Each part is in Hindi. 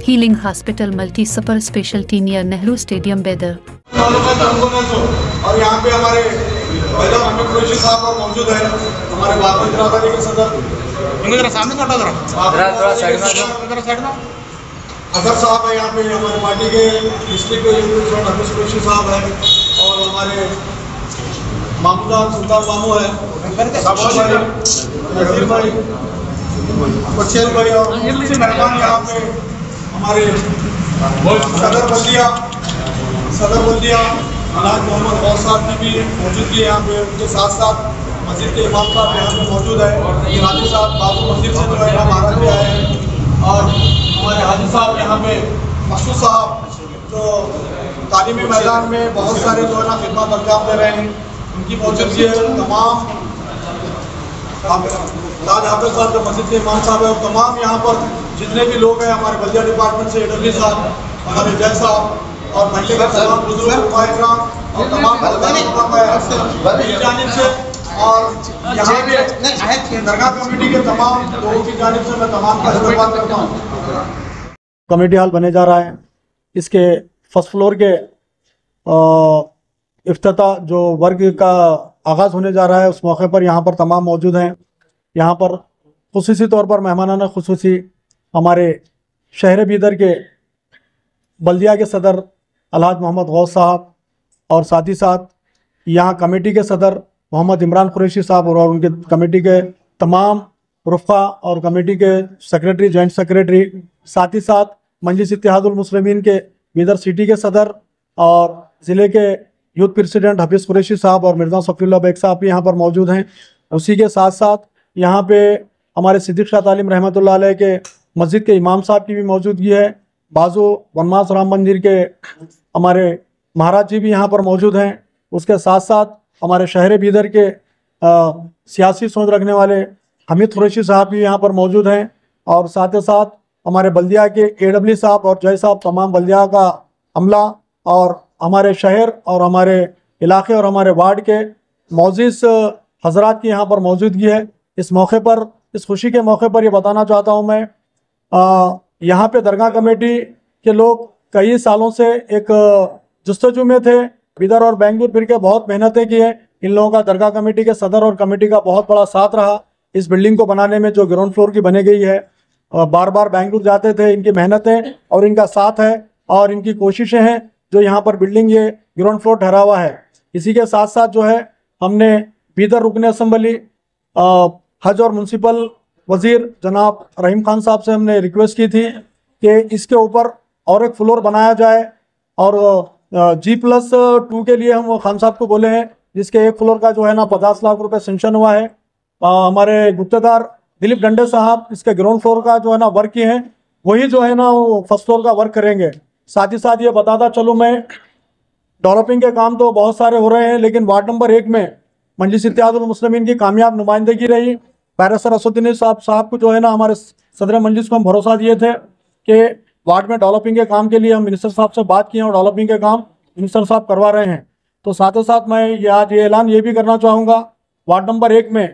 Healing hospital multi super speciality near Nehru stadium बेदर। और यहाँ पे हमारे हमीद कुरैशी साहब और मौजूद है, हमारे बागमती बिरादरी के सदर अजहर साहब है, यहाँ पे हमारे पार्टी के डिस्ट्रिक्ट हमीद कुरैशी साहब है, और हमारे मामूदार सुल्तान मामू है, नजीर भाई, बशीर भाई, और मेहमान यहाँ पे हमारे सदर बल्दिया अलहाज मोहम्मद गौस साहब की भी मौजूदगी है यहाँ पे। उनके साथ साथ मस्जिद के इमाम साहब यहाँ पे मौजूद है, हाजी साहब बाबू मस्जिद से जो है ना महाराज भी आए हैं, और हमारे हाजी साहब यहाँ पे मकसूद साहब जो तालीमी मैदान में बहुत सारे जो है ना खिदमत अंजाम दे रहे हैं, उनकी मौजूदगी है। तमाम ताज हाफिज साहब जो मस्जिद के इमाम साहब है, और तमाम यहाँ पर जितने भी लोग हैं हमारे बल्दिया डिपार्टमेंट से एडब्ल्यू साहब, हमारे जय साहब, और महल्ले के तमाम बुजुर्ग और तमाम जानिब से, और यहाँ पे दरगाह कमेटी के तमाम लोगों की जानिब से मैं तमाम का धन्यवाद करता हूँ। कमेटी हॉल बने जा रहा है, इसके फर्स्ट फ्लोर के इफ्तिताह जो वर्क का आगाज़ होने जा रहा है, उस मौके पर यहाँ पर तमाम मौजूद हैं। यहाँ पर खुसूसी तौर पर मेहमानाना खुसूसी हमारे शहर बीदर के बल्दिया के सदर अलहाज मोहम्मद गौस साहब, और साथ ही साथ यहाँ कमेटी के सदर मोहम्मद इमरान कुरैशी साहब, और उनके कमेटी के तमाम रुफ़ा और कमेटी के सेक्रेटरी, जॉइंट सेक्रेटरी, साथ ही साथ मजलिस इत्तेहादुल मुस्लिमीन के बीदर सिटी के सदर और ज़िले के यूथ प्रेसिडेंट हफीज़ कुरैशी साहब और मिर्ज़ा सफ़ीउल्लाह बेग साहब भी यहाँ पर मौजूद हैं। उसी के साथ साथ यहाँ पे हमारे सिद्दीक़ शाह तालिम रहमतुल्लाह अलैह के मस्जिद के इमाम साहब की भी मौजूदगी है। बाजू वनमास राम मंदिर के हमारे महाराज जी भी यहाँ पर मौजूद हैं। उसके साथ साथ हमारे शहर बीदर के सियासी सोच रखने वाले हमीद कुरैशी साहब भी यहाँ पर मौजूद हैं, और साथ ही साथ हमारे बल्दिया के एडब्ल्यू साहब और जय साहब, तमाम बल्दिया का अमला और हमारे शहर और हमारे इलाके और हमारे वार्ड के मौजूद हजरात की यहाँ पर मौजूदगी है। इस मौके पर, इस खुशी के मौके पर ये बताना चाहता हूँ मैं, यहाँ पे दरगाह कमेटी के लोग कई सालों से एक जस्तजू में थे, बिदर और बेंगलुरु फिर के बहुत मेहनतें की है। इन लोगों का दरगाह कमेटी के सदर और कमेटी का बहुत बड़ा साथ रहा इस बिल्डिंग को बनाने में, जो ग्राउंड फ्लोर की बनी गई है। बार बार बेंगलुरु जाते थे, इनकी मेहनतें और इनका साथ है और इनकी कोशिशें हैं जो यहाँ पर बिल्डिंग ये ग्राउंड फ्लोर ठहरा हुआ है। इसी के साथ साथ जो है हमने बीदर रुकन असम्बली, हज और म्यूनसिपल वज़ीर जनाब रहीम खान साहब से हमने रिक्वेस्ट की थी कि इसके ऊपर और एक फ्लोर बनाया जाए, और G+2 के लिए हम खान साहब को बोले हैं, जिसके एक फ्लोर का जो है ना 50 लाख रुपए सेंक्शन हुआ है। हमारे गुप्तेदार दिलीप डंडे साहब इसके ग्राउंड फ्लोर का जो है ना वर्क किए हैं, वही जो है ना वो फर्स्ट फ्लोर का वर्क करेंगे। साथ ही साथ ये बताता चलूँ मैं, डेवलपिंग के काम तो बहुत सारे हो रहे हैं, लेकिन वार्ड नंबर 1 में मजलिस इत्तेहादुल मुस्लिमीन की कामयाब नुमाइंदगी रही। बैरिस्टर असदुद्दीन साहब को जो है ना हमारे सदर मजलिस को हम भरोसा दिए थे कि वार्ड में डेवलपिंग के काम के लिए हम मिनिस्टर साहब से बात किए और डेवलपिंग के काम मिनिस्टर साहब करवा रहे हैं। तो साथ ही साथ मैं आज ये ऐलान ये भी करना चाहूँगा, वार्ड नंबर 1 में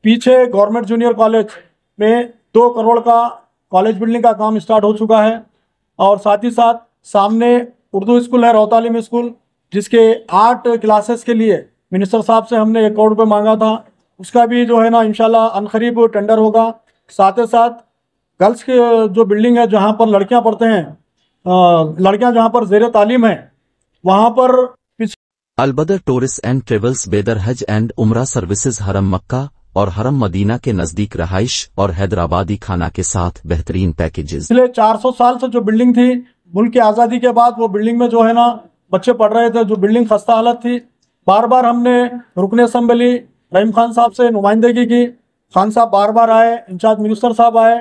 पीछे गवर्नमेंट जूनियर कॉलेज में 2 करोड़ का कॉलेज बिल्डिंग का काम स्टार्ट हो चुका है, और साथ ही साथ सामने उर्दू स्कूल है, रोतालिम स्कूल, जिसके 8 क्लासेस के लिए मिनिस्टर साहब से हमने 1 करोड़ रुपये मांगा था, उसका भी जो है ना इंशाल्लाह अनकरीब टेंडर होगा। साथ ही साथ गर्ल्स की जो बिल्डिंग है जहाँ पर लड़कियाँ पढ़ते हैं, लड़कियाँ जहाँ पर ज़ेर तालीम है, वहाँ पर अलबदर टूरिस्ट एंड ट्रेवल्स बेदर हज एंड उम्रा सर्विसेज हरम मक्का और हरम मदीना के नजदीक रहाइश और हैदराबादी खाना के साथ बेहतरीन पैकेजेस। पिछले 400 साल से जो बिल्डिंग थी, मुल्क की आज़ादी के बाद वो बिल्डिंग में जो है ना बच्चे पढ़ रहे थे, जो बिल्डिंग खस्ता हालत थी। बार बार हमने रुकन असम्बली रहीम खान साहब से नुमाइंदगी की, खान साहब बार बार आए, इंचार्ज मिनिस्टर साहब आए।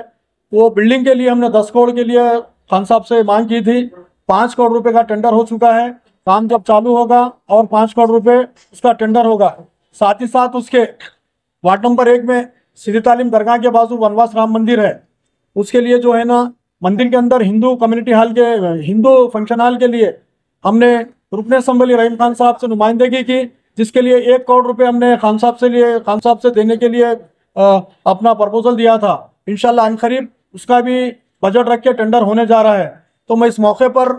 वो बिल्डिंग के लिए हमने 10 करोड़ के लिए खान साहब से मांग की थी। 5 करोड़ रुपए का टेंडर हो चुका है, काम जब चालू होगा और 5 करोड़ रुपए उसका टेंडर होगा। साथ ही साथ उसके वार्ड नंबर 1 में सीधी तालीम दरगाह के बाजू वनवास राम मंदिर है, उसके लिए जो है ना मंदिर के अंदर हिंदू कम्युनिटी हॉल के, हिंदू फंक्शन हॉल के लिए हमने रुकन असम्बली रहीम खान साहब से नुमाइंदगी की, जिसके लिए 1 करोड़ रुपए हमने खान साहब से देने के लिए अपना प्रपोजल दिया था। इंशाल्लाह अनकरीब उसका भी बजट रख के टेंडर होने जा रहा है। तो मैं इस मौके पर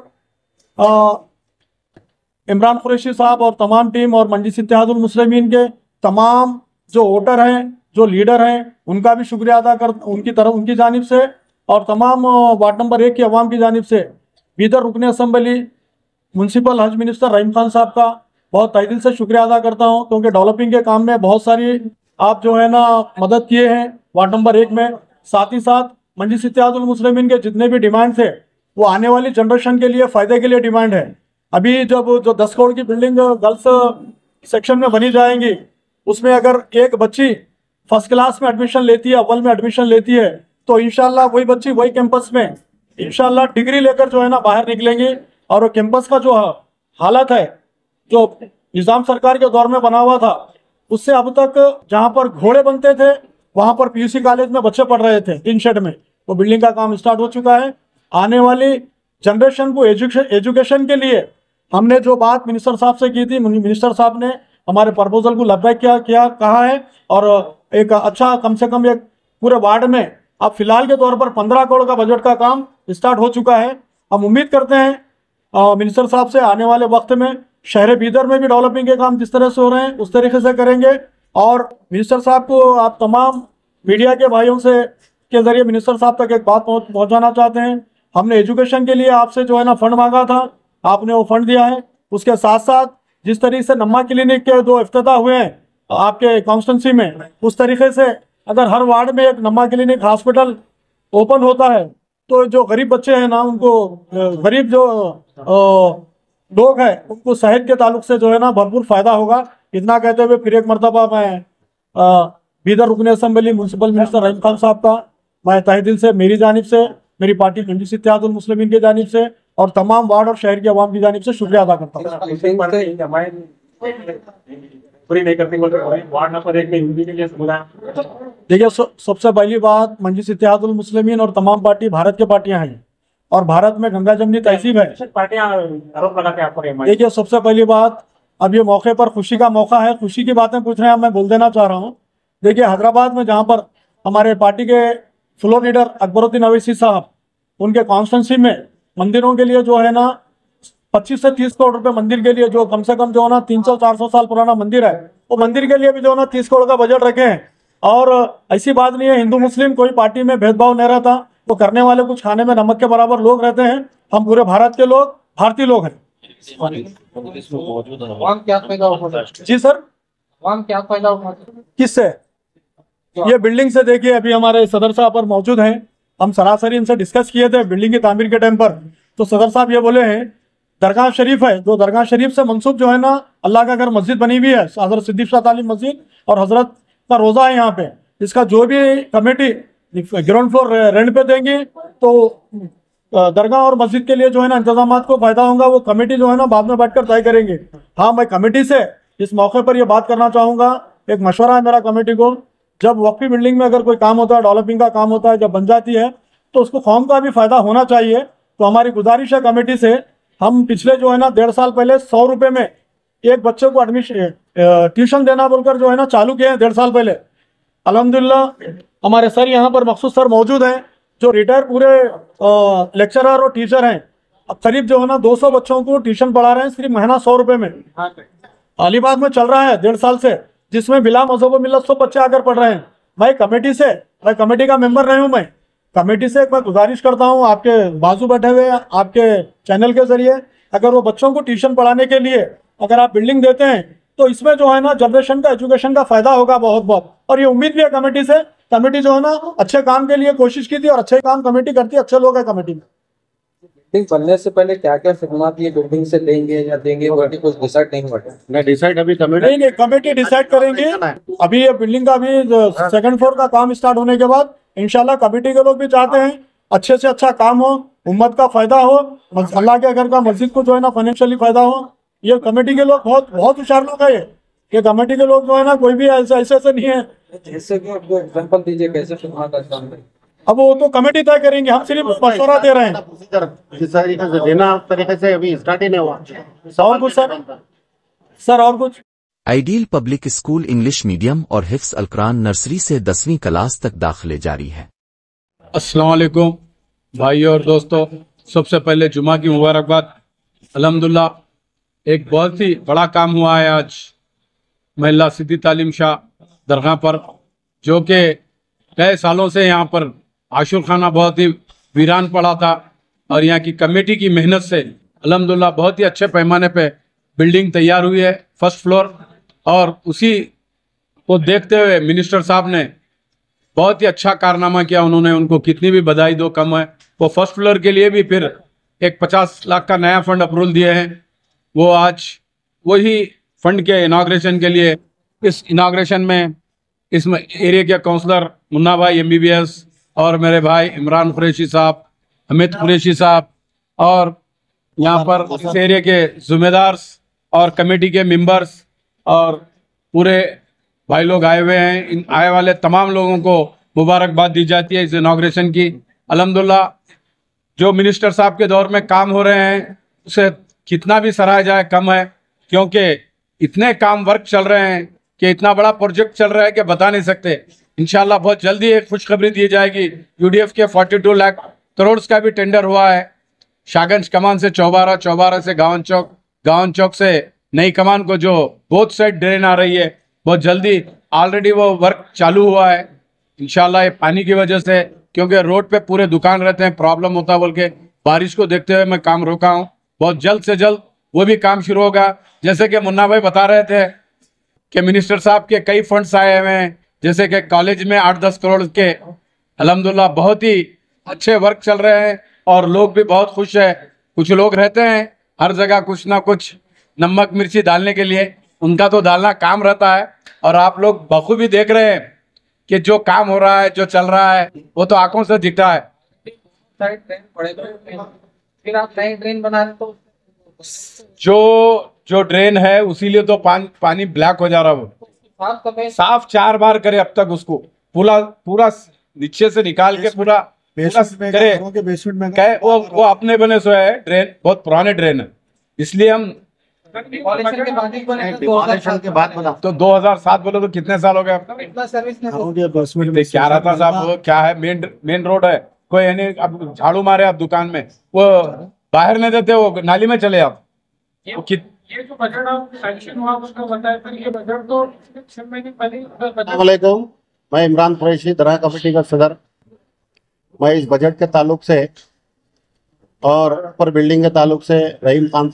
इमरान कुरैशी साहब और तमाम टीम और मजलिस इत्तेहादुल मुस्लिमीन के तमाम जो वोटर हैं, जो लीडर हैं, उनका भी शुक्रिया अदा कर उनकी जानिब से और तमाम वार्ड नंबर 1 की अवाम की जानिब से बीदर रुकन असम्बली म्यूनसिपल हज मिनिस्टर रहीम खान साहब का बहुत तहे दिल से शुक्रिया अदा करता हूं, क्योंकि डेवलपिंग के काम में बहुत सारी आप जो है ना मदद किए हैं वार्ड नंबर 1 में। साथ ही साथ मजलिस इत्तेहादुल मुस्लिमीन के जितने भी डिमांड थे वो आने वाली जनरेशन के लिए फ़ायदे के लिए डिमांड है। अभी जब जो 10 करोड़ की बिल्डिंग गर्ल्स सेक्शन में बनी जाएंगी, उसमें अगर एक बच्ची फर्स्ट क्लास में एडमिशन लेती है, अव्वल में एडमिशन लेती है, तो इंशाल्लाह वही बच्ची वही कैंपस में इंशाल्लाह डिग्री लेकर जो है ना बाहर निकलेंगी। और वो कैंपस का जो हालत है, जो निज़ाम सरकार के दौर में बना हुआ था, उससे अब तक जहाँ पर घोड़े बनते थे वहाँ पर पीयूसी कॉलेज में बच्चे पढ़ रहे थे टीन शेड में। वो बिल्डिंग का काम स्टार्ट हो चुका है। आने वाली जनरेशन को एजुकेशन के लिए हमने जो बात मिनिस्टर साहब से की थी, मिनिस्टर साहब ने हमारे प्रपोजल को लब्बैक किया कहा है। और एक अच्छा कम से कम एक पूरे वार्ड में अब फिलहाल के तौर पर 15 करोड़ का बजट का काम स्टार्ट हो चुका है। हम उम्मीद करते हैं मिनिस्टर साहब से आने वाले वक्त में शहर बीदर में भी डेवलपिंग के काम जिस तरह से हो रहे हैं उस तरीके से करेंगे। और मिनिस्टर साहब को आप तमाम मीडिया के भाइयों से के जरिए मिनिस्टर साहब तक एक बात पहुंचाना चाहते हैं। हमने एजुकेशन के लिए आपसे जो है ना फंड मांगा था, आपने वो फंड दिया है। उसके साथ साथ जिस तरीके से नम्मा क्लिनिक के जो इफ्तिताह हुए हैं आपके कॉन्स्टिट्यूंसी में, उस तरीके से अगर हर वार्ड में एक नम्मा क्लिनिक हॉस्पिटल ओपन होता है तो जो गरीब बच्चे हैं ना, उनको गरीब जो लोग हैं उनको सेहत के ताल्लुक से जो है ना भरपूर फ़ायदा होगा। इतना कहते हुए फिर एक मरतबा मैं बीदर रुकन असम्बली म्यूनसिपल मिनिस्टर रहीम खान साहब का मैं तहे दिल से, मेरी जानिब से, मेरी पार्टी मजलिस इत्तेहादुल मुस्लिमीन की जानिब से और तमाम वार्ड और शहर की आवाम की जानिब से शुक्रिया अदा करता हूँ। देखिए, सबसे पहली बात, मजलिस इत्तेहादुल मुस्लिमीन और तमाम पार्टी भारत की पार्टियां हैं और भारत में गंगा जमनी तहसीब है। देखिए, सबसे पहली बात, अब ये मौके पर खुशी का मौका है, खुशी की बातें पूछ रहे हैं, मैं बोल देना चाह रहा हूँ। देखिए, हैदराबाद में जहाँ पर हमारे पार्टी के फ्लोर लीडर अकबरुद्दीन अवैसी साहब, उनके कॉन्स्टिट्यूंसी में मंदिरों के लिए जो है ना 25 से 30 करोड़ रुपए मंदिर के लिए, जो कम से कम जो है ना 300-400 साल पुराना मंदिर है, वो मंदिर के लिए भी जो है ना 30 करोड़ का बजट रखे हैं। और ऐसी बात नहीं है हिंदू मुस्लिम कोई पार्टी में भेदभाव नहीं रहता, वो करने वाले कुछ खाने में नमक के बराबर लोग रहते हैं। हम पूरे भारत के लोग भारतीय लोग हैं। जी सर, क्या फायदा किससे? ये बिल्डिंग से। देखिए, अभी हमारे सदर साहब पर मौजूद हैं, हम सरासरी इनसे डिस्कस किए थे बिल्डिंग की तामीर के टाइम पर। तो सदर साहब ये बोले हैं, दरगाह शरीफ है, जो दरगाह शरीफ से मंसूब जो है ना अल्लाह का घर मस्जिद बनी हुई है, हजरत सिद्दीक शाह तालीम मस्जिद, और हजरत का रोज़ा है यहाँ पे। इसका जो भी कमेटी ग्राउंड फ्लोर रेंट पे देंगी तो दरगाह और मस्जिद के लिए जो है ना इंतजाम को फायदा होगा। वो कमेटी जो है ना बाद में बैठकर तय करेंगे। हाँ, मैं कमेटी से इस मौके पर ये बात करना चाहूँगा, एक मशवरा है मेरा कमेटी को, जब वक्फी बिल्डिंग में अगर कोई काम होता है, डेवलपिंग का काम होता है, जब बन जाती है तो उसको कौम का भी फायदा होना चाहिए। तो हमारी गुजारिश है कमेटी से, हम पिछले जो है ना 1.5 साल पहले 100 रुपये में एक बच्चे को एडमिशन ट्यूशन देना बोलकर जो है ना चालू किए हैं 1.5 साल पहले। अल्हम्दुलिल्लाह हमारे सर यहाँ पर मखसूस सर मौजूद हैं, जो रिटायर पूरे लेक्चरर और टीचर हैं। अब करीब जो है ना 200 बच्चों को ट्यूशन पढ़ा रहे हैं सिर्फ महीना 100 रुपये में। अलीबाग में चल रहा है 1.5 साल से, जिसमें बिला मजहब व मिल्लत 100 बच्चे आकर पढ़ रहे हैं। मैं कमेटी का मेंबर रही हूँ। मैं कमेटी से एक बार गुजारिश करता हूँ, आपके बाजू बैठे हुए आपके चैनल के जरिए, अगर वो बच्चों को ट्यूशन पढ़ाने के लिए अगर आप बिल्डिंग देते हैं तो इसमें जो है ना जनरेशन का एजुकेशन का फायदा होगा बहुत बहुत। और ये उम्मीद भी है कमेटी से, कमेटी जो है ना अच्छे काम के लिए कोशिश की थी और अच्छे काम कमेटी करती है, अच्छे लोग हैं कमेटी में। बिल्डिंग बनने से पहले क्या क्या खिदमत ये बिल्डिंग से लेंगे या देंगे, कुछ डिसाइड नहीं हुआ? नहीं डिसाइड, अभी कमेटी डिसाइड करेंगे। अभी ये बिल्डिंग का अभी 2nd फ्लोर का काम स्टार्ट होने के बाद इंशाल्लाह कमेटी के लोग भी चाहते हैं अच्छे से अच्छा काम हो, उम्मत का फायदा हो, अल्लाह के घर का मस्जिद को जो है ना फाइनेंशियली फायदा हो। ये कमेटी के लोग बहुत बहुत होशियार लोग है। ये कमेटी के लोग जो है ना कोई भी ऐसे नहीं है। जैसे कि एग्जांपल दीजिए कैसे खिदमत करता है। अब वो तो कमेटी तय करेंगे, हम सिर्फ मशवरा दे रहे हैं। जिस तरीके से देना उस तरीके से अभी स्टार्ट ही नहीं हुआ। और कुछ सर और कुछ? Ideal public school English medium और हिफ्स अलकुरान नर्सरी से 10वीं क्लास तक दाखिले जारी है। अस्सलाम वालेकुम। भाई और दोस्तों, सबसे पहले जुमा की मुबारकबाद। अल्हम्दुलिल्लाह एक बहुत ही बड़ा काम हुआ है आज महिला सिद्दी तालीम शाह दरगाह पर, जो कि कई सालों से यहाँ पर आशुर खाना बहुत ही वीरान पड़ा था और यहाँ की कमेटी की मेहनत से अल्हम्दुलिल्लाह बहुत ही अच्छे पैमाने पे बिल्डिंग तैयार हुई है, फर्स्ट फ्लोर। और उसी को देखते हुए मिनिस्टर साहब ने बहुत ही अच्छा कारनामा किया। उन्होंने, उनको कितनी भी बधाई दो कम है। वो फर्स्ट फ्लोर के लिए भी फिर एक 50 लाख का नया फंड अप्रूवल दिए हैं। वो आज वही फंड के इनाग्रेशन के लिए, इस इनाग्रेशन में इस एरिया के काउंसलर मुन्ना भाई MBBS और मेरे भाई इमरान कुरैशी साहब, अमित कुरैशी साहब और यहाँ पर इस एरिया के जिम्मेदार और कमेटी के मेंबर्स और पूरे भाई लोग आए हुए हैं। इन आए वाले तमाम लोगों को मुबारकबाद दी जाती है इस इनाग्रेशन की। अल्हम्दुलिल्लाह जो मिनिस्टर साहब के दौर में काम हो रहे हैं उसे कितना भी सराहा जाए कम है, क्योंकि इतने काम वर्क चल रहे हैं कि इतना बड़ा प्रोजेक्ट चल रहा है कि बता नहीं सकते। इंशाल्लाह बहुत जल्दी एक खुशखबरी दी जाएगी। UDF के 42 लाख करोड़ का भी टेंडर हुआ है। शाहगंज कमान से चौबारा, चौबारा से गावन चौक, गावन चौक से नई कमान को जो बोथ साइड ड्रेन आ रही है, बहुत जल्दी ऑलरेडी वो वर्क चालू हुआ है। इंशाल्लाह ये पानी की वजह से, क्योंकि रोड पे पूरे दुकान रहते हैं, प्रॉब्लम होता है बोल के बारिश को देखते हुए मैं काम रोका हूँ। बहुत जल्द से जल्द वो भी काम शुरू होगा। जैसे कि मुन्ना भाई बता रहे थे कि मिनिस्टर साहब के कई फंड्स आए हुए हैं, जैसे कि कॉलेज में 8-10 करोड़ के। अल्हम्दुलिल्लाह बहुत ही अच्छे वर्क चल रहे हैं और लोग भी बहुत खुश है। कुछ लोग रहते हैं हर जगह कुछ ना कुछ नमक मिर्ची डालने के लिए, उनका तो डालना काम रहता है। और आप लोग बखूबी देख रहे हैं कि जो काम हो रहा है, जो चल रहा है, वो तो आंखों से दिखता है। फिर आप नई ड्रेन बना रहे तो जो ड्रेन है उसी लिए तो पानी ब्लैक हो जा रहा है। वो साफ 4 बार करे अब तक, उसको पूरा नीचे से निकाल के पूरा करे। वो अपने बने सो है ड्रेन, बहुत पुराने ड्रेन है, इसलिए हम डिमोलिशन के बाद बना। तो 2007 बोलो तो कितने साल हो गए आपका? क्या रहता साहब, वो क्या है, मेन रोड है, कोई यानी अब झाड़ू मारे आप दुकान में, वो बाहर नहीं देते, वो नाली में चले आप। ये जो बजट आप सैंक्शन हुआ उसका बताया था, ये बजट तो 6 महीने पहले। अस्सलामुअलैकुम, मैं इमरान कुरैशी, दरगाह कमेटी का सदर। मैं इस बजट के ताल्लुक से और ऊपर बिल्डिंग के ताल्लुक से रहीम खान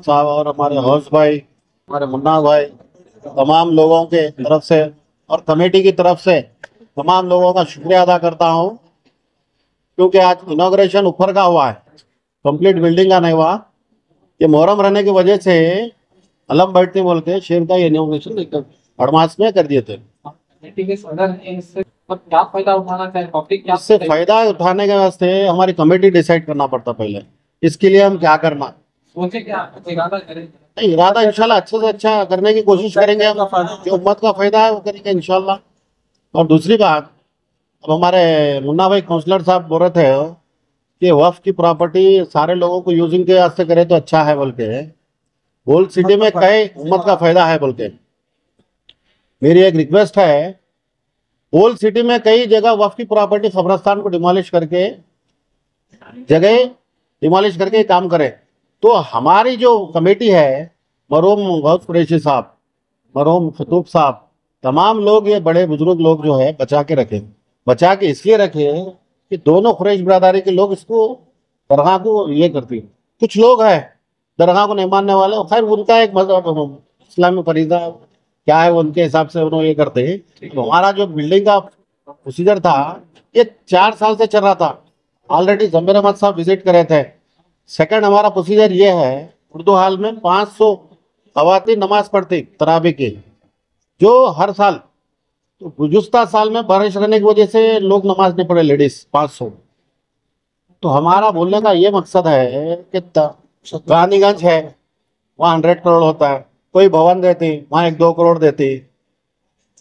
साहब और हमारे हौस भाई, हमारे मुन्ना भाई, तमाम लोगों के तरफ से और कमेटी की तरफ से तमाम लोगों का शुक्रिया अदा करता हूं, क्योंकि आज इनॉग्रेशन ऊपर का हुआ है, कंप्लीट बिल्डिंग का नहीं हुआ। ये मुहर्रम रहने की वजह से अलम बैठती बोल के शेर का इनॉग्रेशन एडवांस में कर दिए थे। क्या फायदा उठाना चाहिए पब्लिक? इससे फायदा उठाने के वास्ते हमारी कमेटी डिसाइड करना पड़ता पहले, इसके लिए हम क्या करना। इरादा इंशाल्लाह अच्छे से अच्छा करने की कोशिश करेंगे हम, जो उम्मत का फायदा है वो करेंगे इंशाल्लाह। और दूसरी बात, अब हमारे मुन्ना भाई काउंसलर साहब बोल रहे थे कि वक्फ की प्रॉपर्टी सारे लोगों को यूजिंग के वास्ते करे तो अच्छा है बोल के, ओल्ड सिटी में कई उम्मत का फायदा है बोल के। मेरी एक रिक्वेस्ट है, ओल्ड सिटी में कई जगह वक्फ की प्रॉपर्टी कब्रस्तान को डिमोलिश करके काम करे। तो हमारी जो कमेटी है, मरहूम गौस कुरैशी साहब, मरहूम फतूब साहब, तमाम लोग, ये बड़े बुजुर्ग लोग जो है बचा के इसलिए रखे कि दोनों कुरैश बिरादरी के लोग इसको दरगाह को ये करते हैं। कुछ लोग हैं दरगाह को नहीं मानने वाले, खैर उनका एक मजहब इस्लामी फरीदा क्या है, उनके हिसाब से उन्होंने ये करते हैं। तो हमारा जो बिल्डिंग का प्रोसीजर था ये 4 साल से चल रहा था। ऑलरेडी जमीर अहमद साहब विजिट करे थे। सेकंड हमारा प्रोसीजर ये है, उर्दू हाल में 500 खवातीन नमाज पढ़ती तरावी की, जो हर साल, तो गुज़श्ता साल में बारिश रहने की वजह से लोग नमाज नहीं पढ़े, लेडीज 500। तो हमारा बोलने का ये मकसद है कि रानीगंज है, वहाँ 100 करोड़ होता है, कोई भवन देती वहाँ 1-2 करोड़ देती।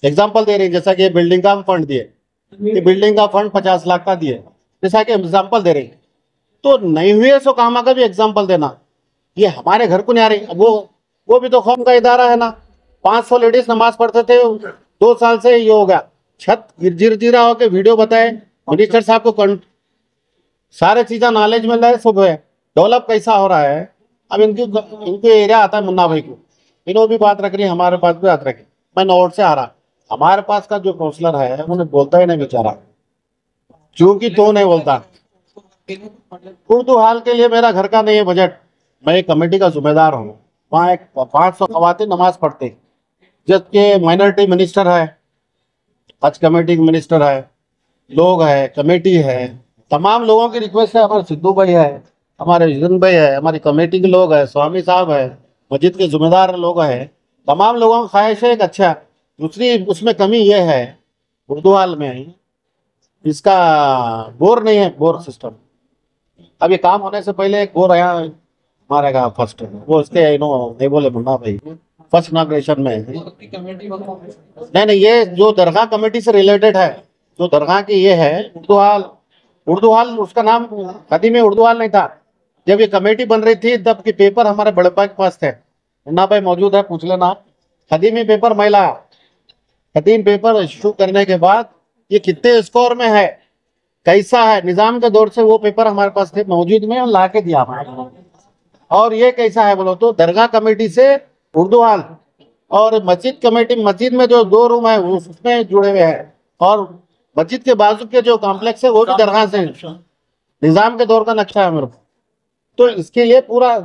एग्जाम्पल दे रही, जैसा कि ये बिल्डिंग का फंड दिए, ये बिल्डिंग का फंड 50 लाख का दिए, जैसा कि एग्जाम्पल दे रही। तो नहीं हुए सो कामा का भी एग्जाम्पल देना, ये हमारे घर को नहीं आ रही। वो भी तो कौम का इदारा है ना। 500 लेडीज नमाज पढ़ते थे, 2 साल से ये हो गया, छत गिरजिरा होकर वीडियो बताए मिनिस्टर साहब को सारे चीज़ें नॉलेज मिल रहा है, सब है, डेवलप कैसा हो रहा है। अब इनके एरिया आता है मुन्ना भाई को, इन्होंने भी बात रख रही है, हमारे पास भी बात रखी। मैं नोट से आ रहा, हमारे पास का जो काउंसलर है उन्हें बोलता ही नहीं बेचारा, क्योंकि तो नहीं बोलता। उर्दू हाल के लिए मेरा घर का नहीं है बजट, मैं एक कमेटी का जिम्मेदार हूँ। वहाँ एक 500 खवातीन नमाज पढ़ते, जबकि माइनॉरिटी मिनिस्टर है, हज कमेटी के मिनिस्टर है, लोग है, कमेटी है, तमाम लोगों की रिक्वेस्ट है। हमारे सिद्धू भाई है, हमारे युजन भाई है, हमारी कमेटी के लोग है, स्वामी साहब है, मस्जिद के जिम्मेदार लोग हैं, तमाम लोगों की ख्वाहिश है एक अच्छा। दूसरी उसमें कमी ये है, उर्दू हाल में इसका बोर नहीं है, बोर सिस्टम। अब ये काम होने से पहले एक बोर यहाँ मारेगा फर्स्ट, वो उसके नहीं बोले मुन्ना भाई फर्स्ट इनॉग्रेशन में। नहीं, ये जो दरगाह कमेटी से रिलेटेड है, जो दरगाह की ये है उर्दू हाल उसका नाम कदीमी उर्दू हाल नहीं था। जब ये कमेटी बन रही थी तब के पेपर हमारे बड़े भाई के पास थे, मुन्ना भाई मौजूद है, पूछ लेना। कदीमी पेपर महिला कदीम पेपर इशू करने के बाद ये कितने स्कोर में है, कैसा है, निजाम के दौर से वो पेपर हमारे पास थे मौजूद में, ला के दिया हमारे। और ये कैसा है बोलो तो दरगाह कमेटी से उर्दू हाल, और मस्जिद कमेटी, मस्जिद में जो 2 रूम है उसमें जुड़े हुए हैं, और मस्जिद के बाजू के जो कॉम्प्लेक्स है वो भी दरगाह से, निजाम के दौर का नक्शा है मेरे को। तो इसके लिए पूरा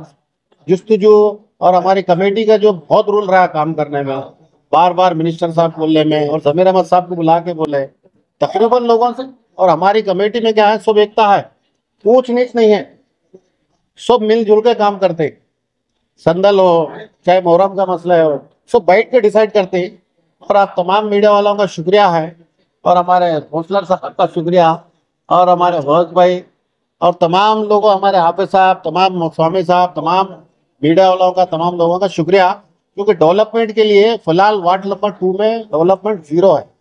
जुस्तजू, और हमारी कमेटी का जो बहुत रूल रहा काम करने में, बार बार मिनिस्टर साहब बोलने में, और जमीर अहमद साहब को बुला के बोले तकरीबन लोगों से। और हमारी कमेटी में क्या है, सब एकता है, ऊंच नीच नहीं है, सब मिलजुल के काम करते। संदल हो चाहे मोहर्रम का मसला हो, सब बैठ के डिसाइड करते हैं। और आप तमाम मीडिया वालों का शुक्रिया है, और हमारे काउंसलर साहब का शुक्रिया, और हमारे गौस भाई, और तमाम लोगों, हमारे हाफिज साहब, तमाम स्वामी साहब, तमाम मीडिया वालों का, तमाम लोगों का शुक्रिया। क्योंकि डेवलपमेंट के लिए फिलहाल वार्ड नंबर 2 में डेवलपमेंट 0 है।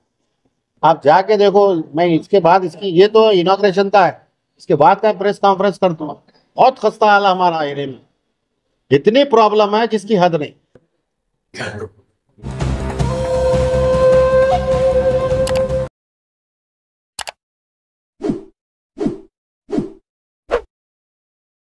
आप जाके देखो, मैं इसके बाद इसकी, ये तो इनॉग्रेशन का है, इसके बाद का प्रेस कॉन्फ्रेंस कर दूंगा। बहुत खस्ता हाल हमारा एरिया में, इतनी प्रॉब्लम है जिसकी हद नहीं।